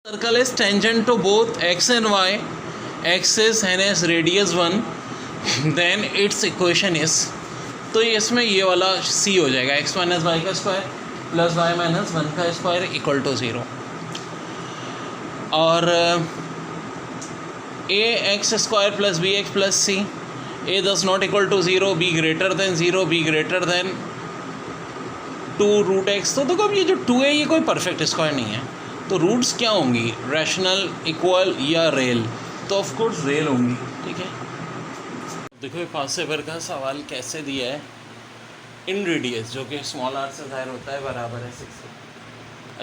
Circle is tangent to both x and y axis and has radius 1, then its equation is, तो इसमें ये वाला c हो जाएगा x माइनस वाई का स्क्वायर प्लस वाई माइनस 1 का स्क्वायर इक्वल टू 0, और a x square plus b x plus c, a does not equal to 0, b greater than 0, b greater than 2 root x. तो देखो अब ये जो 2 है ये कोई परफेक्ट स्क्वायर नहीं है, तो रूट्स क्या होंगी, रैशनल, इक्वल या रेल, तो ऑफ कोर्स रेल होंगी। ठीक है, देखो ये पासेवर का सवाल कैसे दिया है, इन रेडियस जो कि स्मॉल आर से जाहिर होता है बराबर है 6 के,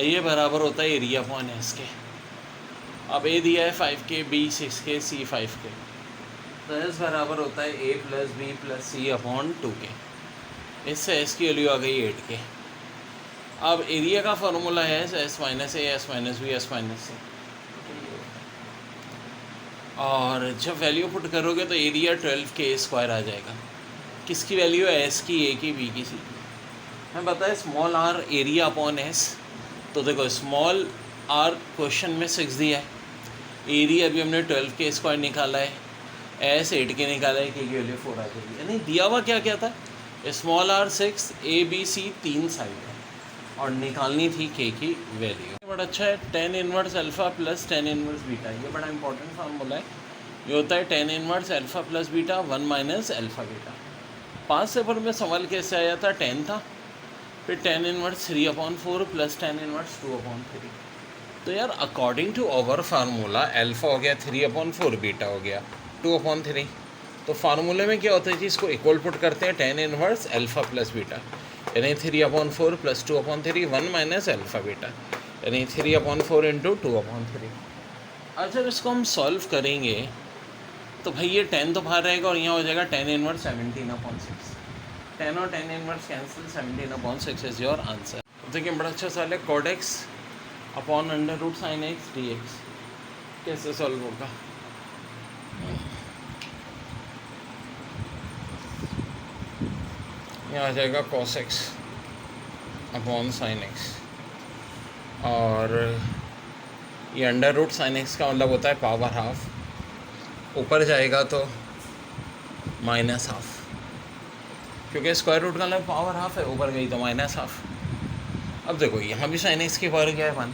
ये बराबर होता है एरिया अपॉन एस के। अब ए दिया है 5 के, बी 6 के, सी 5 के, तो एस बराबर होता है ए प्लस बी प्लस सी अपॉन 2 के। इससे एस की वैल्यू आ गई 8 के। अब एरिया का फार्मूला है s minus a s minus b s minus c, और जब वैल्यू पुट करोगे तो एरिया 12 के स्क्वायर आ जाएगा। किसकी वैल्यू है, एस की, ए की, बी की, सी की। मैं बताया small r area upon s, तो देखो स्मॉल आर क्वेश्चन में 6 दिया है, एरिया अभी हमने 12 के स्क्वायर निकाला है, एस 8 के निकाला है, के की वैल्यू 4 आ जाएगी। यानी दिया हुआ क्या क्या था, small r 6, A B C 3 side है, और निकालनी थी के की वैल्यू। बड़ा अच्छा है, tan inverse alpha plus tan inverse beta, ये बड़ा इंपॉर्टेंट फार्मूला है। ये होता है tan inverse alpha plus beta 1 minus alpha beta. Past paper में सवाल कैसे आया था, 10 था, फिर tan inverse 3/4 plus tan inverse 2/3। तो यार according to our formula alpha हो गया 3/4, बीटा हो गया 2/3। तो फार्मूले में क्या होता है कि इसको इक्वल पुट करते हैं, tan inverse alpha plus beta, यानी 3/4 प्लस 2/3, 1 माइनस अल्फ़ा बीटा, यानी 3/4 इंटू 2/3। अब जब इसको हम सॉल्व करेंगे तो भाई ये 10 तो बाहर रहेगा, और यहाँ हो जाएगा tan इनवर्स 17/6। 10 और tan inverse cancel, 17/6 is your answer. देखिए बड़ा अच्छा सवाल है, cot x upon under root sine x d x कैसे सॉल्व होगा। यहाँ आ जाएगा cos x upon sine x, और ये अंडर रूट साइन एक्स का मतलब होता है पावर हाफ, ऊपर जाएगा तो माइनस हाफ, क्योंकि स्क्वायर रूट का मतलब पावर हाफ है, ऊपर गई तो माइनस हाफ। अब देखो यहाँ भी साइन एक्स की पावर क्या है 1,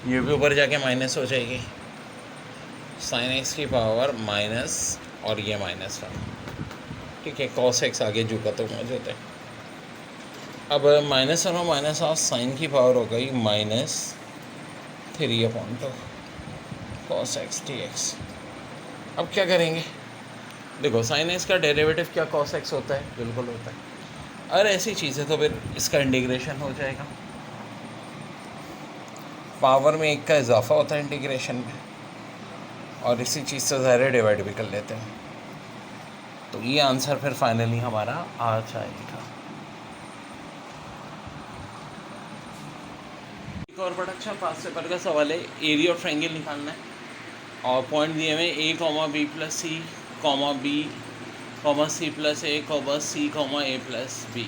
ये भी ऊपर जाके माइनस हो जाएगी, साइन एक्स की पावर माइनस, और ये -1। ठीक है, cos x आगे झुका तो मौजूद है। अब -1 और -1 साइन की पावर हो गई -3/2 cos x dx। अब क्या करेंगे, देखो साइन एक्स का डेरिवेटिव क्या cos x होता है, बिल्कुल होता है, और ऐसी चीज़ें तो फिर इसका इंटीग्रेशन हो जाएगा, पावर में 1 का इजाफा होता है इंटीग्रेशन में, और इसी चीज़ से ज़ाहिर डिवाइड भी कर लेते हैं, तो ये आंसर फिर फाइनली हमारा आ जाएगा। एक और बड़ा अच्छा पास पेपर का सवाल है, एरिया ऑफ ट्रायंगल निकालना है, और पॉइंट दिए हुए a comma b plus c comma b comma c plus a comma c comma a plus b,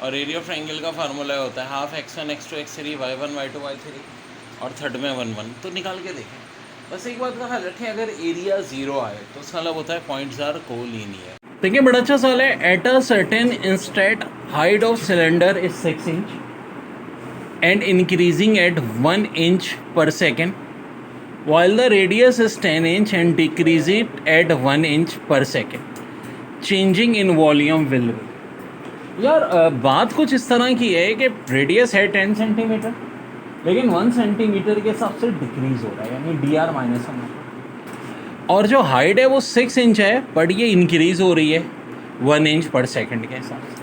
और एरिया ऑफ ट्रायंगल का फार्मूला होता है half x1 x2 x3 y1 y2 y3, और थर्ड में 1 1। तो निकाल के देखें। बस एक बात का ख्याल रखें, अगर एरिया 0 आए तो उसका मतलब होता है पॉइंट्स आर कोलिनियर। देखिए बड़ा अच्छा सवाल है, at a certain instant height of cylinder is 6 inch and increasing at 1 inch per second, while the radius is 10 inch and decrease it at 1 inch per second. Changing in volume will be। यार बात कुछ इस तरह की है कि radius है 10 centimetre, लेकिन 1 सेंटीमीटर के हिसाब से डिक्रीज़ हो रहा है, यानी dr माइनस होना, और जो हाइट है वो 6 इंच है, बट ये इंक्रीज़ हो रही है 1 इंच पर सेकेंड के हिसाब से।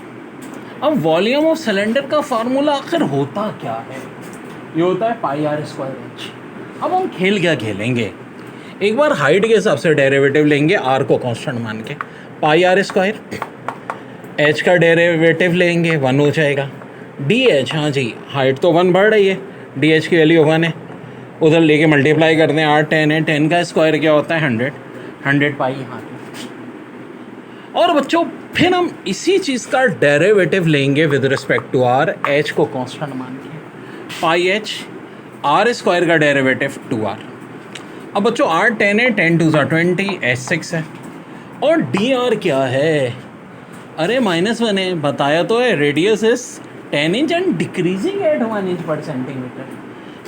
अब वॉल्यूम ऑफ सिलेंडर का फार्मूला आखिर होता क्या है, ये होता है πr²h। अब हम खेल क्या खेलेंगे, एक बार हाइट के हिसाब से डेरिवेटिव लेंगे, r को कांस्टेंट मान के, πr², h का डेरिवेटिव लेंगे 1 हो जाएगा, dh, हाँ जी हाइट तो 1 बढ़ रही है, dh की वैल्यू 1 है, उधर लेके मल्टीप्लाई करते हैं, r 10 है, 10 का स्क्वायर क्या होता है 100 पाई यहाँ। और बच्चों फिर हम इसी चीज़ का डेरिवेटिव लेंगे with respect to r, h को कांस्टेंट मान के, पाई एच आर स्क्वायर का डेरिवेटिव 2r। अब बच्चों r 10 है, 10 2 20, h6 है, और dr क्या है? अरे -1 है, बताया तो है, radius is 10 inch and decreasing eight 1 inch पर सेंटीमीटर।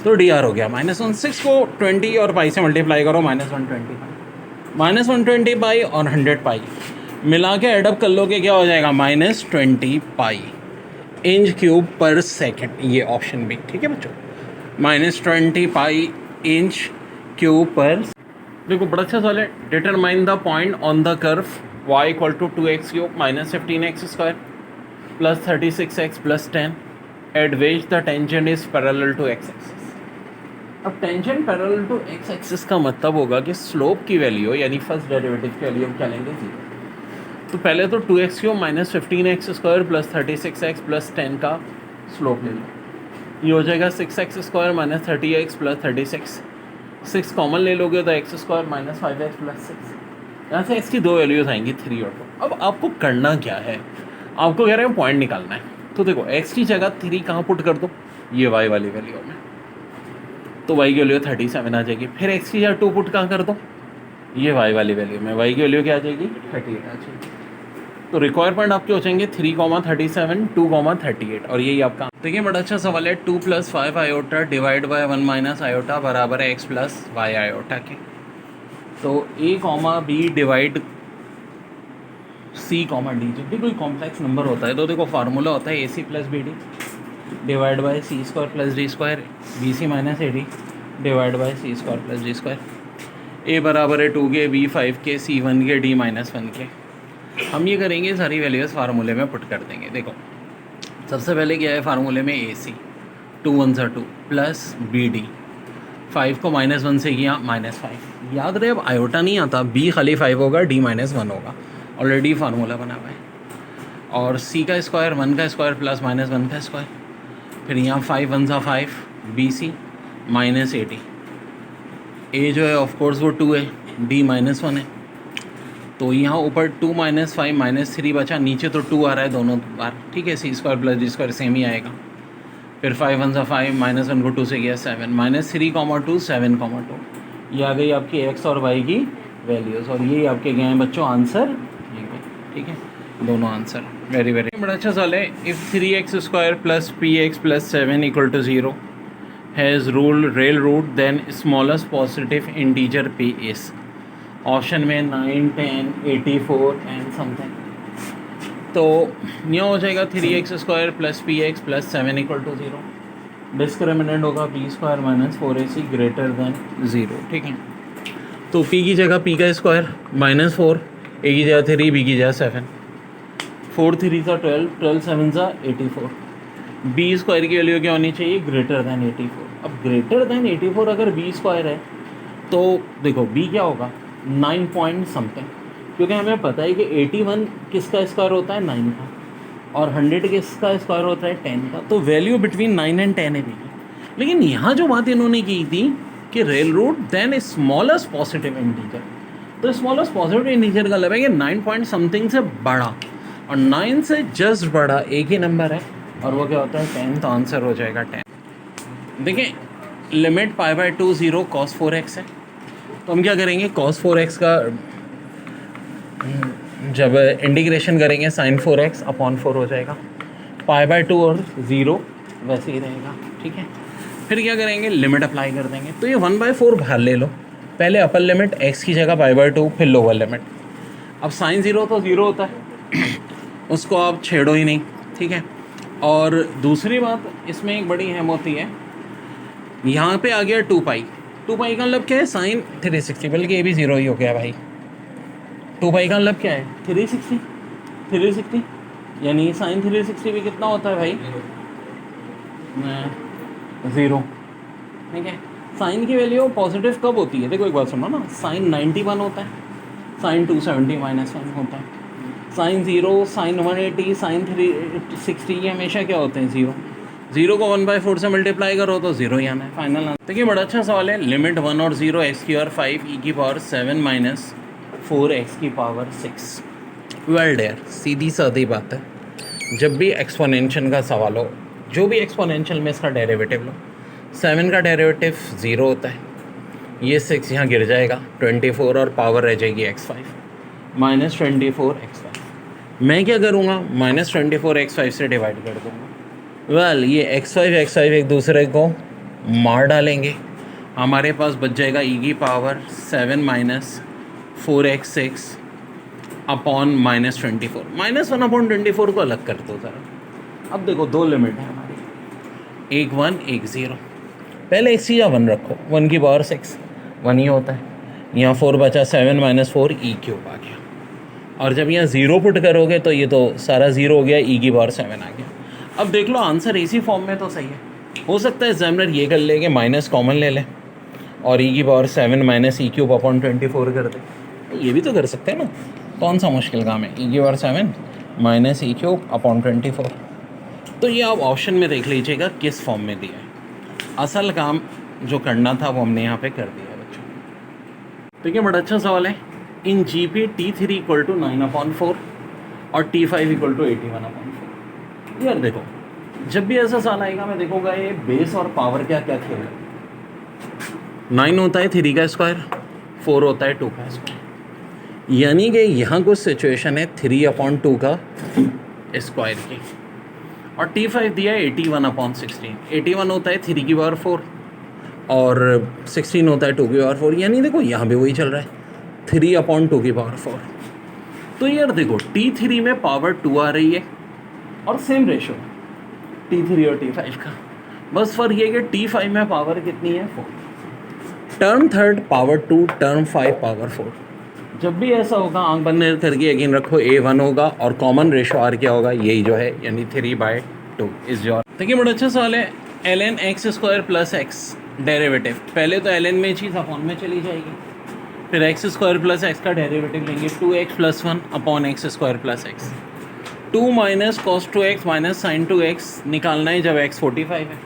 तो dr हो गया -1। 6 को 20 और पाई से मल्टीप्लाई करो, -120 पाई और 100 पाई मिला के एडअप कर लोगे, क्या हो जाएगा? -20 पाई इंच क्यूब पर सेकेंड। ये ऑप्शन भी ठीक है बच्चों, -20 पाई इंच क्यूब पर। देखो बड़ा अच्छा सवाल है। Determine the point on the curve y equal to 2x cube -15x square plus 36x plus 10 at which the tangent is parallel to x axis. अब tangent parallel to x axis का मतलब होगा कि स्लोप की value यानी first derivative की value हम क्या लेंगे? 0। तो पहले तो 2x cube -15x square plus 36x plus 10 का स्लोप ले लो। ये हो जाएगा 6x square -30x plus 36। 6 common ले लोगे तो x स्क्वायर -5x प्लस 6। यहाँ से x की दो वैल्यूज आएंगी 3 और 2। अब आपको करना क्या है? आपको कह रहे हैं पॉइंट निकालना है। तो देखो x की जगह 3 कहाँ पुट कर दो? ये y वाली वैल्यू में, तो y की वैल्यू 37 आ जाएगी। फिर x की जगह 2 पुट कहाँ कर दो? ये y वाली वैल्यू में, y की वैल्यू क्या आ जाएगी? 38 आ जाएगी। तो रिक्वायरमेंट आपके हो जाएंगे 3,37, 2,38, और यही आपका। देखिए बड़ा अच्छा सवाल है। 2 + 5 आयोटा डिवाइड बाय 1 - आयोटा बराबर है x + y आयोटा के। तो a, b divide c, d। जब भी कोई कॉम्प्लेक्स नंबर होता है तो देखो फार्मूला होता है ac + bd divide by c² + d², bc - ad divide by c² + d²। a बराबर है 2 के, b 5 के, c 1 के, d -1 के। हम ये करेंगे, सारी वैल्यूज़ फार्मूले में पुट कर देंगे। देखो सबसे पहले क्या है फार्मूले में? AC 2 1 2 प्लस BD 5 को -1 से किया -5। याद रहे अब आयोटा नहीं आता, B खाली 5 होगा, D -1 होगा। ऑलरेडी फार्मूला बना हुआ है। और C का स्क्वायर 1 का स्क्वायर प्लस -1 का स्क्वायर। फिर यहाँ 5 1 5, BC -AD। A जो है ऑफकोर्स वो 2 है, D -1 है। तो यहाँ ऊपर 2 - 5 - 3 बचा, नीचे तो 2 आ रहा है दोनों बार, ठीक है। c² + d² सेम ही आएगा। फिर 5 1 5, -1 को 2 से गया 7, -3, 2 7, 2। ये आ गई आपकी x और y की वैल्यूज़, और यही आपके गए हैं बच्चों आंसर, ठीक है, दोनों आंसर। वेरी बड़ा अच्छा सवाल है। If 3x² + px + 7 = 0 has real root then smallest positive integer p is. Option में 9 10 84 एंड समथिंग। तो यह हो जाएगा 3x² + px + 7 = 0। डिस्क्रिमिनेंट होगा p² - 4ac > 0, ठीक है। तो p की जगह p का स्क्वायर -4, a की जगह 3, b की जगह 7, 4 3 12, 12 7 84। b स्क्वायर की वैल्यू क्या होनी चाहिए? > 84। अब > 84 अगर b² है तो देखो b क्या होगा? 9 पॉइंट समथिंग, क्योंकि हमें पता है कि 81 किसका स्क्वायर होता है? 9 का, और 100 किसका स्क्वायर होता है? 10 का। तो वैल्यू बिटवीन 9 एंड 10 है भी। लेकिन यहाँ जो बात इन्होंने की थी कि real root then smallest positive integer, तो स्मॉलेस्ट पॉजिटिव इंटीजर का मतलब है कि 9 पॉइंट समथिंग से बड़ा, और 9 से जस्ट बड़ा एक ही नंबर है, और वो क्या होता है? 10। तो आंसर हो जाएगा 10। देखिए लिमिट π/2 0 cos 4x है, तो हम क्या करेंगे? cos 4x का जब इंटीग्रेशन करेंगे sin 4x / 4 हो जाएगा। π/2 और 0 वैसे ही रहेगा, ठीक है। फिर क्या करेंगे? लिमिट अप्लाई कर देंगे। तो ये 1/4 बाहर ले लो, पहले अपर लिमिट x की जगह π/2, फिर लोअर लिमिट। अब sin 0 तो 0 होता है उसको आप छेड़ो ही नहीं, ठीक है। और दूसरी बात इसमें एक बड़ी अहम होती है, यहाँ पे आ गया 2π। 2π का मतलब क्या है? साइन 360, बल्कि ये भी 0 ही हो गया भाई। 2π का मतलब क्या है? 360 यानी साइन 360 भी कितना होता है भाई? 0, ठीक है। साइन की वैल्यू पॉजिटिव कब होती है? देखो एक बात सुनो ना, साइन 91 होता है, साइन 270 -1 होता है, साइन 0, साइन 180, साइन 360 ये हमेशा क्या होते हैं? 0। 0 को 1/4 से मल्टीप्लाई करो तो 0 ही आना है फाइनल आंसर। देखिए बड़ा अच्छा सवाल है। लिमिट 1 और 0 x³ 5 e⁻7 - 4x⁻6। Well dare, सीधी सादी बात है। जब भी एक्सपोनेंशियल का सवाल हो, जो भी एक्सपोनेंशियल में इसका डेरिवेटिव लो, 7 का डेरिवेटिव 0 होता है, ये 6 यहाँ गिर जाएगा, 24 और पावर रह जाएगी x5 -24 x5। मैं क्या करूँगा, -24 x5 से डिवाइड कर दूँगा। वेल ये x5 एक दूसरे को मार डालेंगे, हमारे पास बच जाएगा e⁻7 -4x6 अपॉन -24। -1/24 को अलग कर दो ज़रा। अब देखो दो लिमिट है हमारी, एक 1 एक 0। पहले x या 1 रखो, 1 की पावर 6 1 ही होता है, यहाँ 4 बचा, 7 -4 e³ आ गया। और जब यहाँ 0 पुट करोगे तो ये तो सारा 0 हो गया, e⁻7 आ गया। अब देख लो आंसर इसी फॉर्म में तो सही है। हो सकता है एग्जामिनर ये कर ले कि माइनस कॉमन ले लें और e⁻7 -e³ अपॉन 24 कर दे, ये भी तो कर सकते हैं ना, कौन सा मुश्किल काम है। e⁻7 -e³ अपॉन 24, तो ये आप ऑप्शन में देख लीजिएगा किस फॉर्म में दिया है। असल काम जो करना था वो हमने यहाँ पे कर दिया बच्चों। ठीक है, बड़ा अच्छा सवाल है। इन जी पे T3 = 9/4 और T5 = 81/4। यार देखो जब भी ऐसा सवाल आएगा मैं देखूँगा ये बेस और पावर क्या क्या खेल है। 9 होता है 3 का स्क्वायर, 4 होता है 2 का स्क्वायर, यानी कि यहाँ कुछ सिचुएशन है 3/2 का स्क्वायर की। और T5 दिया है 81/16। 81 होता है 3 की पावर 4 और 16 होता है 2 की पावर 4, यानी देखो यहाँ भी वही चल रहा है 3/2 की पावर 4। तो यार देखो T3 में पावर 2 आ रही है और सेम रेशो T3 और T5 का, बस फर्क ये कि T5 में पावर कितनी है 4, term third power 2, term 5 power 4। जब भी ऐसा होगा आंख बंद करके यकीन रखो A1 होगा और कॉमन रेशो R क्या होगा, यही जो है यानी 3/2 इस जो। देखिए बड़ा अच्छा सवाल है। ln x² + x डेरिवेटिव, पहले तो ln में चीज़ अपॉन में चली जाएगी, फिर x² + x का डेरिवेटिव लेंगे 2x + 1 upon x² + x। 2 - cos 2x - sin 2x निकालना है जब x 45 है।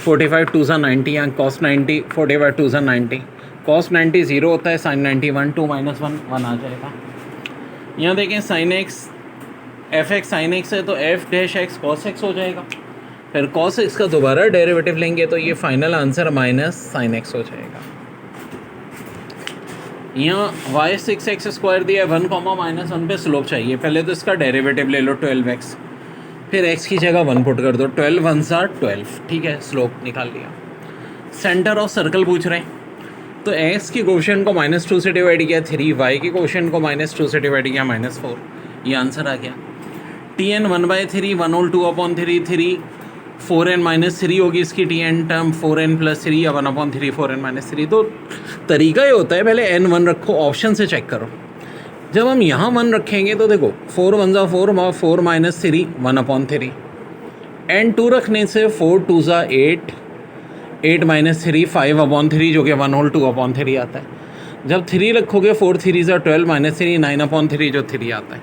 45 2 × 90 या cos 90, 45 2 × 90, cos 90 0 होता है, sin 90 1, 2 - 1 1 आ जाएगा। यहाँ देखें sin x f(x) sin x है तो f'(x) cos x हो जाएगा, फिर cos x का दोबारा डेरिवेटिव लेंगे तो ये फाइनल आंसर -sin x हो जाएगा। यहाँ y 6x² दिया है, 1, -1 पे स्लोप चाहिए, पहले तो इसका डेरिवेटिव ले लो 12x, फिर x की जगह 1 पुट कर दो, 12 1 12, ठीक है, स्लोप निकाल लिया। सेंटर ऑफ सर्कल पूछ रहे हैं तो x की कोशेंट को -2 से डिवाइड किया 3, y की कोशेंट को -2 से डिवाइड किया -4, ये आंसर आ गया। Tn 1/3 1/2/3 3, 4n - 3 होगी इसकी Tn टर्म, 4n + 3 या 1/3 4n - 3। तो तरीका ये होता है पहले n 1 रखो, ऑप्शन से चेक करो। जब हम यहाँ 1 रखेंगे तो देखो 4 1 = 4, 4 - 3 1/3, n 2 रखने से 4 2 = 8, 8 - 3 5/3 जो कि 1/2/3 आता है। जब 3 रखोगे 4 3 = 12 - 3 9/3 जो 3 आता है।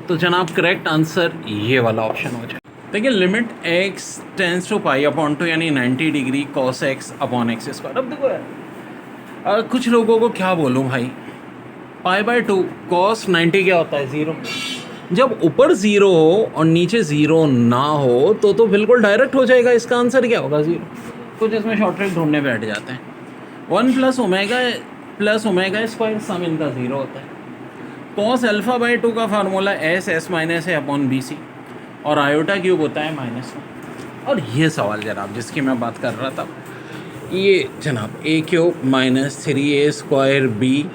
तो जनाब करेक्ट आंसर ये वाला ऑप्शन हो जाए। देखिए लिमिट x टेंस टू π/2 यानी 90 degree cos x upon x²। अब देखो यार कुछ लोगों को क्या बोलूँ भाई, π/2 cos 90 क्या होता है 0। जब ऊपर 0 हो और नीचे 0 ना हो तो बिल्कुल डायरेक्ट हो जाएगा, इसका आंसर क्या होगा 0। कुछ इसमें शॉर्ट ट्रिक ढूंढने बैठ जाते हैं। 1 + ω + ω² सम इनका 0 होता है। cos α/2 का फार्मूला s है अपॉन BC और आयोटा क्यूब होता है -1। और ये सवाल जनाब जिसकी मैं बात कर रहा था, ये जनाब a³ - 3a² b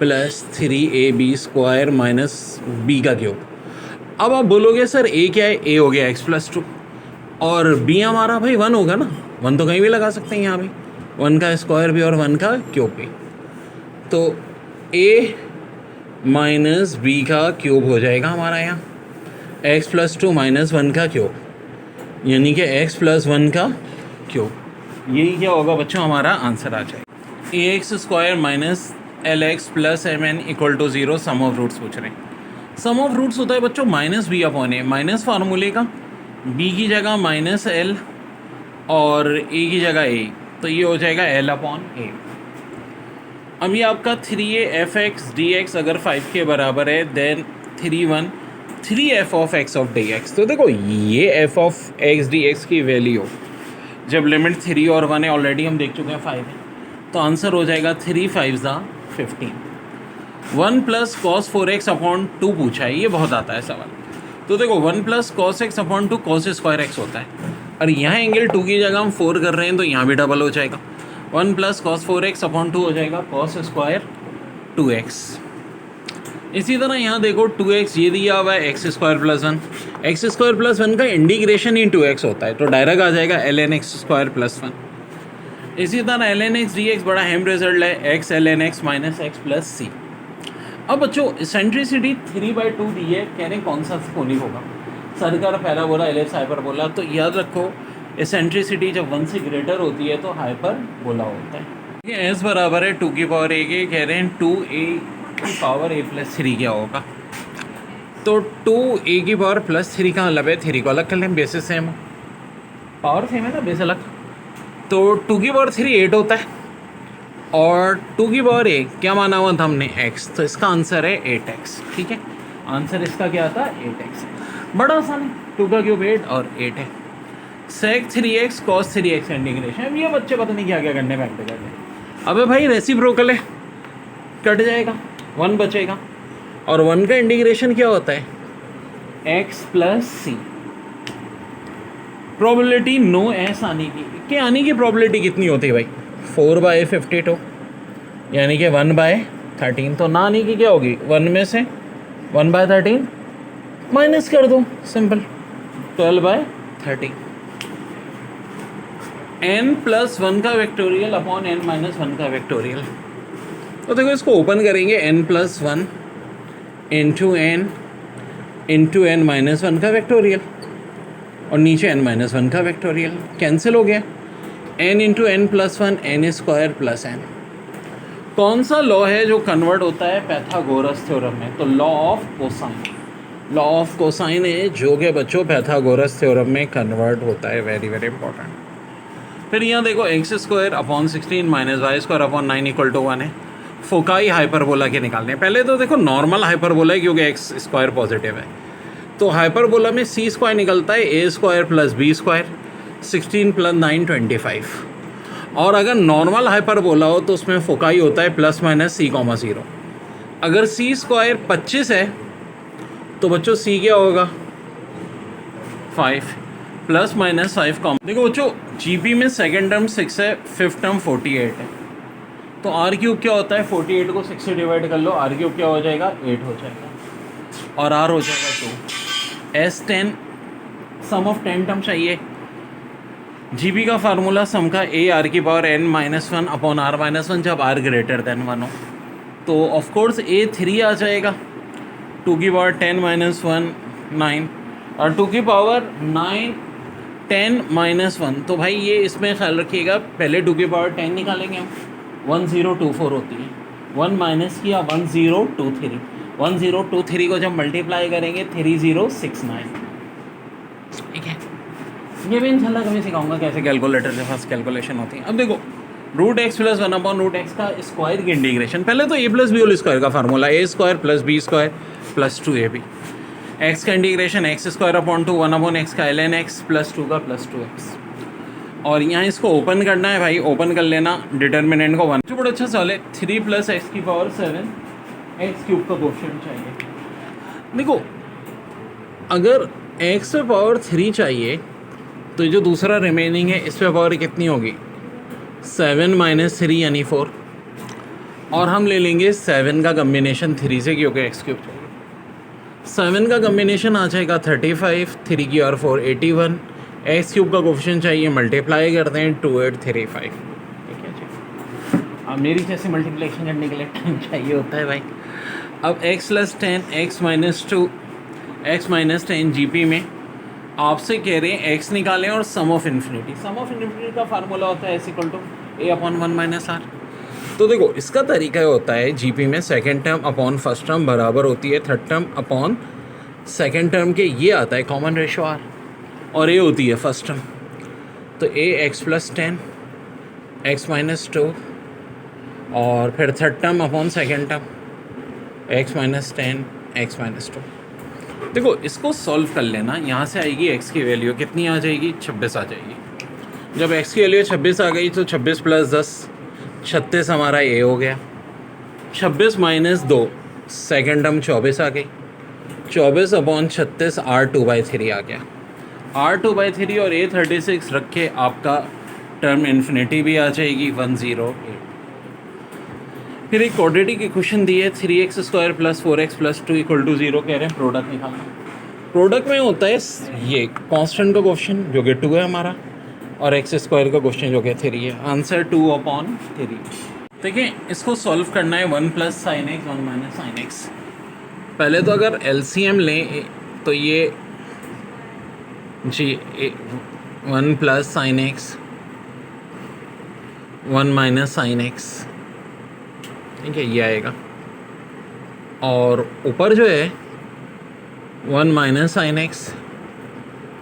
+ 3ab² - b का क्यूब। अब आप बोलोगे सर a क्या है, a हो गया x + 2 और b हमारा भाई 1 होगा ना, 1 तो कहीं भी लगा सकते हैं यहाँ भी, 1 का स्क्वायर भी और 1 का क्यूब भी। तो a - b का क्यूब हो जाएगा हमारा यहाँ x + 2 - 1 का क्यूब, यानी कि x + 1 का क्यूब। यही क्या होगा बच्चों, हमारा आंसर आ जाएगा। ax² - lx + mn = 0 some of roots पूछ रहे हैं। सम ऑफ रूट्स होता है बच्चों -b/a, माइनस फार्मूले का, b की जगह -l और a की जगह a, तो ये हो जाएगा l/a। अब ये आपका 3a f(x) dx अगर 5 के बराबर है देन 3f(x) of dx। तो देखो ये f(x) dx की वैल्यू जब लिमिट 3 और 1 है, ऑलरेडी हम देख चुके हैं 5 है, तो आंसर हो जाएगा 3 5 15। 1 प्लस कॉस 4x अपॉन 2 पूछा है, ये बहुत आता है सवाल। तो देखो 1 plus cos x upon 2 cos square x होता है, और यहाँ एंगल 2 की जगह हम 4 कर रहे हैं तो यहाँ भी डबल हो जाएगा। 1 प्लस कॉस 4x अपॉन 2 हो जाएगा कॉस स्क्वायर 2x। इसी तरह यहाँ देखो 2x ये दिया हुआ है, x square plus 1, x square plus 1 का इंटीग्रेशन ही 2x होता है, तो डायरेक्ट आ जाएगा ln x स्क्वायर प्लस 1। इसी तरह ln x dx बड़ा हेम रिजल्ट है, x ln x minus x plus c. अब बच्चों इसेंट्रिसिटी 3/2 दी है, कह रहे हैं कौन सा कोनिक होगा, सर्कल पैराबोला एलिप्स हाइपरबोला। तो याद रखो इसेंट्रिसिटी जब 1 से ग्रेटर होती है तो हाइपरबोला होता है। ये s बराबर है 2 की पावर a के, कह रहे हैं 2a की पावर a प्लस 3 क्या होगा। तो 2a की पावर प्लस 3 का मतलब है 3 को अलग कर लें, बेसिस सेम है, पावर सेम है ना, बेस अलग। तो 2 की पावर 3 8 होता है, और 2 की पावर a क्या माना हुआ था हमने x, तो इसका आंसर है 8x। ठीक है, आंसर इसका क्या था 8x। बड़ा आसान है, 2 का क्यूब 8 और 8 है। sec 3x cos 3x integration. अब ये बच्चे पता नहीं क्या क्या करने प्रैक्टिकल में। अबे भाई रेसिप्रोकल है, कट जाएगा, 1 बचेगा, और 1 का इंटीग्रेशन क्या होता है x प्लस सी। प्रोबेबिलिटी नो एस आने की, आने की प्रोबेबिलिटी कितनी होती है भाई 4/52, यानी कि 1/13। तो ना आने की क्या होगी, 1 में से 1/13 माइनस कर दो, सिंपल 12/13। n प्लस 1 का वेक्टोरियल अपॉन n माइनस 1 का वेक्टोरियल। तो देखो इसको ओपन करेंगे, n plus 1 into n minus 1 का वेक्टोरियल, और नीचे n माइनस 1 का वेक्टोरियल, कैंसिल हो गया। n into n plus 1 n square plus n। कौन सा लॉ है जो कन्वर्ट होता है पैथागोरस थ्योरम में, तो law of cosine. Law of cosine है जो कि बच्चों पैथागोरस थ्योरम में कन्वर्ट होता है, वेरी वेरी इंपॉर्टेंट। फिर यहाँ देखो x square upon 16 minus y square upon 9 equal to 1 है। फोकाई हाइपरबोला के निकालने हैं। पहले तो देखो नॉर्मल हाइपरबोला है क्योंकि एक्स स्क्वायर पॉजिटिव है, तो हाइपरबोला में सी स्क्वायर निकलता है a square plus b square, 16 plus 9 25। और अगर नॉर्मल हाइपरबोला हो तो उसमें फोकाई होता है प्लस माइनस सी कॉमा 0। अगर सी स्क्वायर 25 है तो बच्चों सी क्या होगा 5 प्लस माइनस 5 कॉमा। देखो बच्चों जीपी में सेकेंड टर्म 6 है, फिफ्थ टर्म 48 है, तो आर क्यूब क्या होता है 48 को 6 से डिवाइड कर लो, आर क्यूब क्या हो जाएगा 8 हो जाएगा, और आर हो जाएगा 2। एस 10 सम ऑफ 10 टर्म चाहिए। जीपी का फार्मूला सम का ए आर की power n minus 1 upon r minus 1 जब आर ग्रेटर देन 1 हो, तो ऑफकोर्स ए 3 आ जाएगा, 2 की पावर 10 माइनस 1 9, और 2 की पावर 9 10 माइनस 1। तो भाई ये इसमें ख्याल रखिएगा, पहले 2 की पावर 10 निकालेंगे हम, 1024 होती है, 1 माइनस किया 1023, 1023 को जब मल्टीप्लाई करेंगे 3069। ठीक है, ये भी इंशाल्लाह कभी सिखाऊंगा कैसे कैलकुलेटर से फर्स्ट कैलकुलेशन होती है। अब देखो root x plus 1 upon root x का स्क्वायर की इंटीग्रेशन, पहले तो a plus b whole square का formula, a square plus b square plus 2ab। X का integration x square upon 2 1 upon x का ln x प्लस 2 का plus 2x। और यहाँ इसको ओपन करना है भाई, ओपन कर लेना डिटर्मिनेंट को 1। जो बड़ा अच्छा सवाल है, 3 प्लस एक्स की पावर 7 एक्स क्यूब का कोफिशिएंट चाहिए। देखो अगर एक्स पे पावर 3 चाहिए तो जो दूसरा रिमेनिंग है इस पे पावर कितनी होगी 7 माइनस 3 यानी 4, और हम ले लेंगे 7 का कम्बिनेशन 3 से क्योंकि एक्स क्यूब चाहिए। 7 का कम्बिनेशन आ जाएगा 35, 3 की और 4 81, एक्स क्यूब का कोफिशिएंट चाहिए, मल्टीप्लाई करते हैं 2835। ठीक है जी, अब मेरी जैसे मल्टीप्लिकेशन करने के लिए टाइम चाहिए होता है भाई। अब x plus 10 x minus 2 x minus 10 GP में आपसे कह रहे हैं x निकालें और sum of infinity. Sum of infinity का फार्मूला होता है s equal to a upon 1 minus r. तो देखो इसका तरीका होता है जीपी में second term upon first term बराबर होती है third term upon second term के, ये आता है कॉमन रेशो आर, और ये होती है फर्स्ट टर्म। तो ए एक्स प्लस 10 एक्स माइनस 2, और फिर third term upon second term x minus 10 x minus 2। देखो इसको सॉल्व कर लेना, यहाँ से आएगी x की वैल्यू कितनी आ जाएगी 26 आ जाएगी। जब x की वैल्यू 26 आ गई तो 26 + 10 36 हमारा ये हो गया। 26 - 2 सेकेंड टर्म 24 आ गई। 24/36 R2/3 आ गया। R2/3 और A36 रख के आपका टर्म इन्फिनिटी भी आ जाएगी 108। फिर एक क्वाड्रेटिक इक्वेशन दी है 3x² + 4x + 2 = 0 कह रहे हैं प्रोडक्ट निकालना। प्रोडक्ट में होता है ये कांस्टेंट का क्वेश्चन जो कि 2 है हमारा, और x² का क्वेश्चन जो कि 3 है। आंसर 2/3। देखिए इसको सॉल्व करना है 1 + sin x 1 - sin x। पहले तो अगर LCM लें तो ये जी 1 + sin x 1 - sin x, ठीक है, ये आएगा। और ऊपर जो है 1 - sin x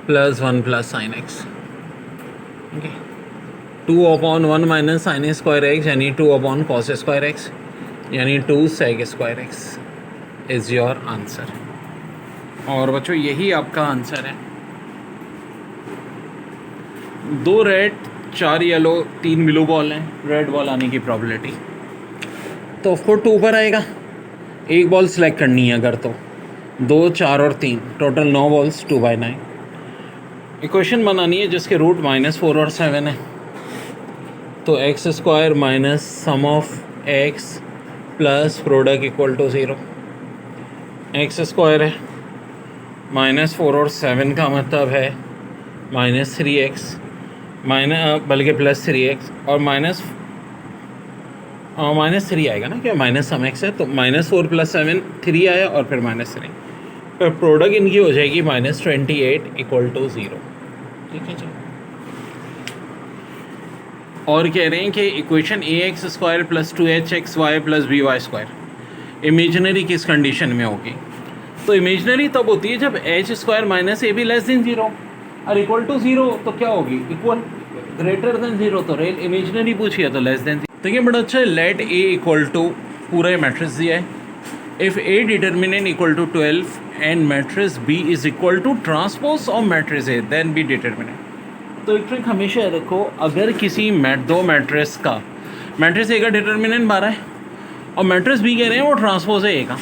+ 1 + sin x, ठीक है। 2/1 - sin² x यानी 2/cos² x यानी 2 sec² x is your answer. और बच्चों यही आपका आंसर है। 2 रेड 4 येलो 3 ब्लू बॉल हैं, रेड बॉल आने की प्रॉबिलिटी तो ऑफकोर्स 2 पर आएगा। एक बॉल सेलेक्ट करनी है अगर तो 2 4 और 3 टोटल 9 बॉल्स 2/9। इक्वेशन बनानी है जिसके रूट -4 और 7 है। तो x² - sum of x plus product = 0। x² है -4 और 7 का मतलब है -3x बल्कि +3x और -3 आएगा ना, क्या माइनस सम x है तो -4 + 7 3 आया और फिर -3, फिर प्रोडक्ट इनकी हो जाएगी -28 = 0। ठीक है जी। और कह रहे हैं कि equation ax² + 2hxy + by² imaginary किस कंडीशन में होगी। तो इमेजनरी तब होती है जब h² - ab < 0 और = 0, तो क्या होगी इक्वल ग्रेटर देन 0। तो रेल इमेजनरी पूछिए तो लेस देन। देखिए बड़ा अच्छा है। लेट a = पूरा मैट्रिक्स दिया है। If a determinant = 12 and matrix b is equal to transpose of matrix a then b determinant. तो एक ट्रिक हमेशा रखो, अगर किसी दो मैट्रिक्स का मैट्रिक्स a का डिटर्मिनेंट 12 है और मैट्रिक्स b कह रहे हैं वो ट्रांसपोज है a का,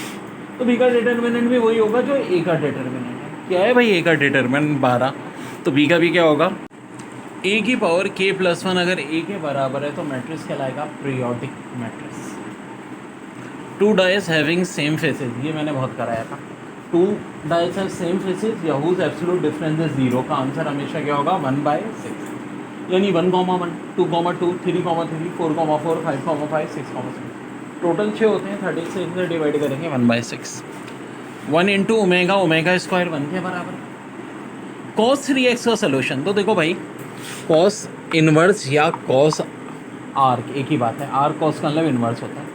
तो b का डिटर्मिनेंट भी वही होगा जो a का डिटर्मिनेंट है। क्या है भाई a का डिटर्मिनेंट 12, तो b का भी क्या होगा a की पावर k + 1 अगर a के बराबर है तो मैट्रिक्स कहलाएगा periodic matrix. 2 dice having same faces, ये मैंने बहुत कराया था। 2 डाइस हैव सेम फेसेस या हुज एब्सोल्यूट डिफरेंस इज 0 का आंसर हमेशा क्या होगा 1/6 यानी 1, 1 2, 2 3, 3 4, 4 5, 5 6, 6 टोटल 6 होते हैं। 36 से डिवाइड करेंगे 1/6। 1 × ओमेगा, ओमेगा स्क्वायर 1 के बराबर। cos 3x का सोल्यूशन तो देखो भाई, cos इनवर्स या cos आर्क एक ही बात है। आर cos का मतलब इनवर्स होता है,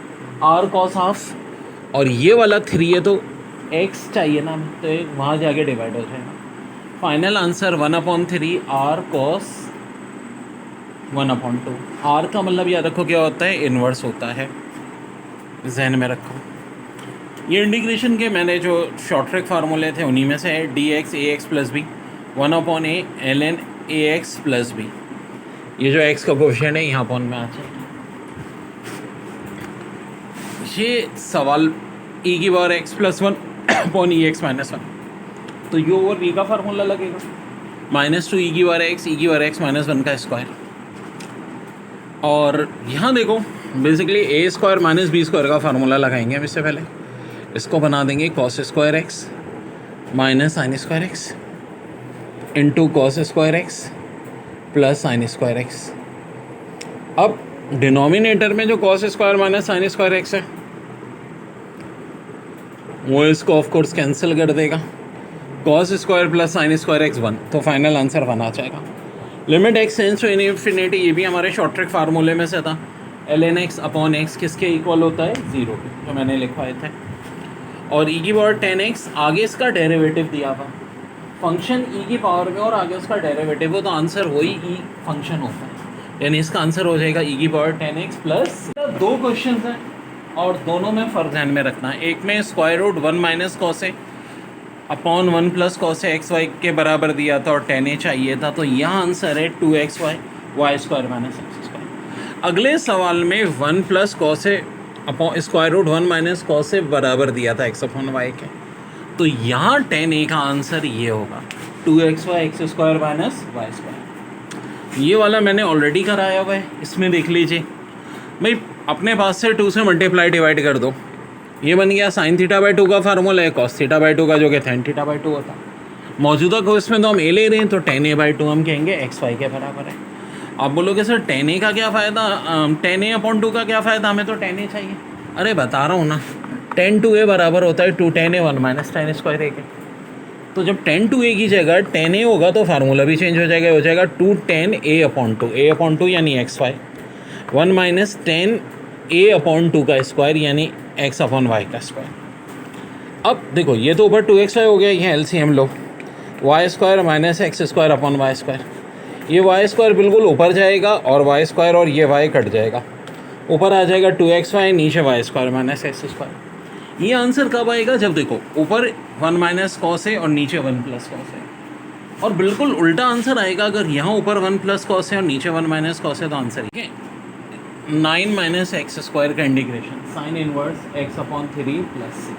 आर cos हाफ, और ये वाला 3 है तो x चाहिए ना, तो वहाँ जाके डिवाइड हो जाएगा। Final answer 1/3 or cos 1/2। Or का मतलब याद रखो क्या होता है, इनवर्स होता है, जहन में रखो। ये इंटीग्रेशन के मैंने जो शॉर्ट ट्रिक फार्मूले थे उन्हीं में से है। dx ax + b 1/a ln ax + b। ये जो x का कोफिशिएंट है यहाँ अपॉन में आ जाएगा। ये सवाल e की पावर x + 1 अपॉन ex - 1, तो u ओवर v का फार्मूला लगेगा -2 e की पावर x - 1 का स्क्वायर। और यहाँ देखो बेसिकली a² - b² का फार्मूला लगाएंगे हम। इससे पहले इसको बना देंगे cos² x - sin² x into cos² x plus sin² x। अब डिनोमिनेटर में जो cos² - sin² x है वो इसको ऑफ कोर्स कैंसिल कर देगा। cos² + sin² x 1, तो फाइनल आंसर 1 आ जाएगा। Limit x tends to infinity, ये भी हमारे शॉर्ट ट्रिक फार्मूले में से था। ln x अपॉन x किसके इक्वल होता है 0 के, जो मैंने लिखवाए थे। और e की पावर 10x आगे इसका डेरिवेटिव दिया था। फंक्शन e की पावर में और आगे उसका डेरिवेटिव हो तो आंसर वही e फंक्शन होता है, यानी इसका आंसर हो जाएगा e की पावर 10x प्लस। 2 क्वेश्चन हैं और दोनों में फ़र्क ध्यान में रखना है। एक में स्क्वायर रूट 1 - cos a अपॉन 1 + cos a xy के बराबर दिया था और 10a चाहिए था, तो यहाँ आंसर है 2xy y square minus x square. अगले सवाल में 1 plus cos a upon square root 1 minus cos a बराबर दिया था एक्स अपॉन वाई के, तो यहाँ tan a का आंसर ये होगा 2xy x square minus y square. ये वाला मैंने ऑलरेडी कराया हुआ है, इसमें देख लीजिए भाई, अपने पास से 2 से मल्टीप्लाई डिवाइड कर दो, ये बन गया साइन थीटा बाई 2 का फार्मूला है, कॉस थीटा बाई 2 का जो कि tan थीटा बाई 2 होता। मौजूदा कोर्स में तो हम ए ले रहे हैं, तो tan a बाई 2 हम कहेंगे एक्स वाई के बराबर है। आप बोलोगे सर tan a का क्या फ़ायदा, tan a अपॉन 2 का क्या फ़ायदा, हमें तो tan a चाहिए। अरे बता रहा हूँ ना, tan 2a बराबर होता है 2 tan a 1 minus tan square a के। तो जब tan 2a की जगह tan a होगा तो फार्मूला भी चेंज हो जाएगा 2 tan a upon 2, a upon 2 यानी x y, 1 minus tan a upon 2 का स्क्वायर यानी x अपॉन वाई का स्क्वायर। अब देखो ये तो ऊपर 2xy हो गया, ये LCM लो, y square minus x square upon y square, ये वाई स्क्वायर बिल्कुल ऊपर जाएगा और वाई स्क्वायर और ये वाई कट जाएगा, ऊपर आ जाएगा 2xy, नीचे y square minus x square. ये आंसर कब आएगा, जब देखो ऊपर 1 माइनस कॉस है और नीचे 1 प्लस कॉस है, और बिल्कुल उल्टा आंसर आएगा अगर यहाँ ऊपर 1 प्लस कॉस है और नीचे 1 माइनस कॉस है, तो आंसर ये 9 माइनस एक्स स्क्वायर का integration sine inverse x upon 3 plus c,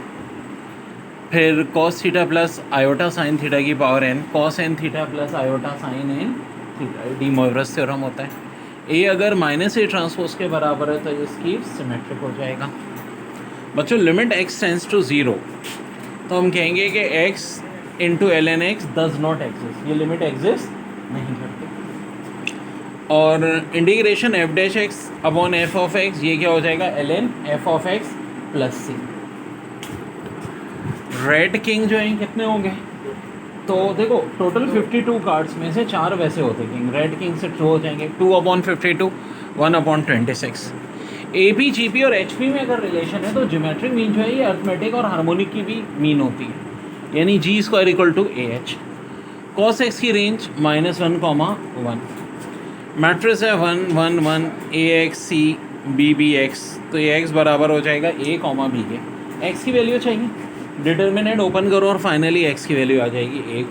फिर cos theta plus iota sine theta की power n, cos n theta plus iota sine n theta, De Moivre's theorem होता है। ए अगर minus A transpose के बराबर है तो इसकी सिमेट्रिक हो जाएगा। बच्चों लिमिट x टेंस टू 0, तो हम कहेंगे कि x into ln x does not exist, ये लिमिट एग्जिस्ट नहीं करती। और integration f dash x upon f of x, ये क्या हो जाएगा ln f of x plus c. Red king जो है कितने होंगे, तो देखो टोटल 52 कार्ड्स में से 4 वैसे होते किंग, रेड किंग से 2 हो जाएंगे, 2 अपॉन 52, 1 अपॉन 26। AP GP और HP में अगर रिलेशन है तो ज्योमेट्रिक मीन जो है ये अर्थमेटिक और हार्मोनिक की भी मीन होती है, यानी G square equal to AH। Cos x की रेंज -1, मैट्रिक्स है 1 1 1 AX C B B X, तो ये x बराबर हो जाएगा A, B के। x की वैल्यू चाहिए, डिटर्मिनेंट ओपन करो और फाइनली x की वैल्यू आ जाएगी A,